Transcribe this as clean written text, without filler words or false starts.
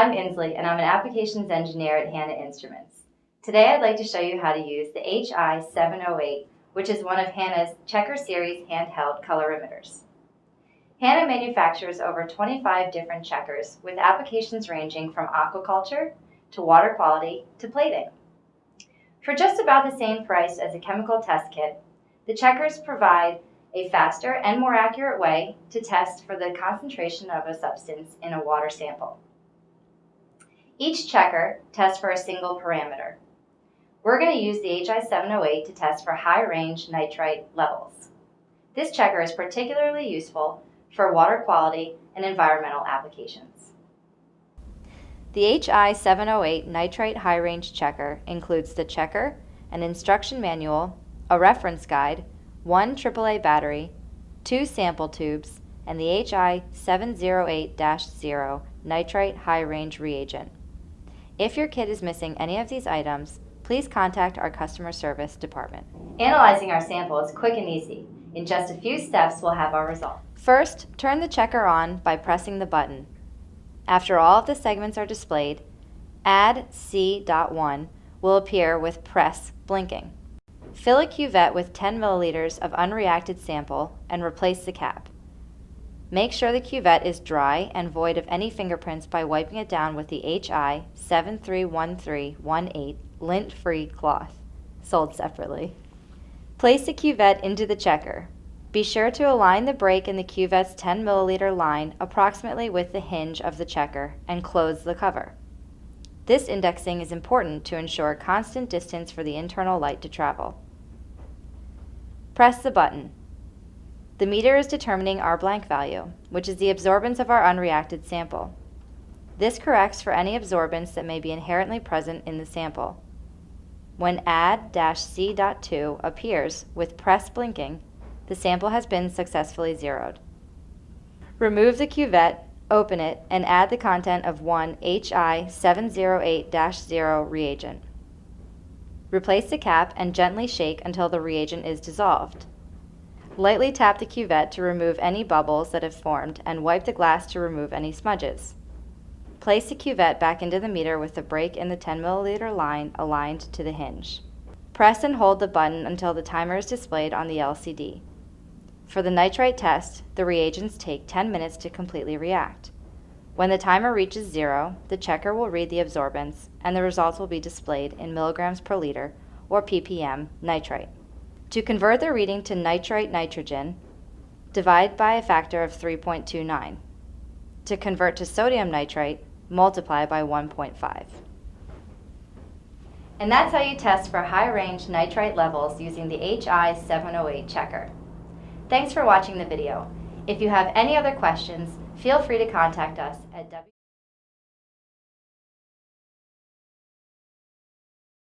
I'm Inslee, and I'm an applications engineer at Hanna Instruments. Today I'd like to show you how to use the HI708, which is one of Hanna's Checker series handheld colorimeters. Hanna manufactures over 25 different checkers with applications ranging from aquaculture to water quality to plating. For just about the same price as a chemical test kit, the checkers provide a faster and more accurate way to test for the concentration of a substance in a water sample. Each checker tests for a single parameter. We're going to use the HI708 to test for high-range nitrite levels. This checker is particularly useful for water quality and environmental applications. The HI708 Nitrite high-range checker includes the checker, an instruction manual, a reference guide, one AAA battery, 2 sample tubes, and the HI708-0 Nitrite high-range reagent. If your kit is missing any of these items, please contact our customer service department. Analyzing our sample is quick and easy. In just a few steps, we'll have our result. First, turn the checker on by pressing the button. After all of the segments are displayed, Add C.1 will appear with press blinking. Fill a cuvette with 10 milliliters of unreacted sample and replace the cap. Make sure the cuvette is dry and void of any fingerprints by wiping it down with the HI708 lint-free cloth, sold separately. Place the cuvette into the checker. Be sure to align the break in the cuvette's 10 milliliter line approximately with the hinge of the checker and close the cover. This indexing is important to ensure constant distance for the internal light to travel. Press the button. The meter is determining our blank value, which is the absorbance of our unreacted sample. This corrects for any absorbance that may be inherently present in the sample. When Add-C.2 appears with press blinking, the sample has been successfully zeroed. Remove the cuvette, open it, and add the content of one HI708-0 reagent. Replace the cap and gently shake until the reagent is dissolved. Lightly tap the cuvette to remove any bubbles that have formed and wipe the glass to remove any smudges. Place the cuvette back into the meter with the break in the 10 milliliter line aligned to the hinge. Press and hold the button until the timer is displayed on the LCD. For the nitrite test, the reagents take 10 minutes to completely react. When the timer reaches 0, the checker will read the absorbance and the results will be displayed in milligrams per liter or ppm nitrite. To convert the reading to nitrite nitrogen, divide by a factor of 3.29. To convert to sodium nitrite, multiply by 1.5. And that's how you test for high-range nitrite levels using the HI708 checker. Thanks for watching the video. If you have any other questions, feel free to contact us at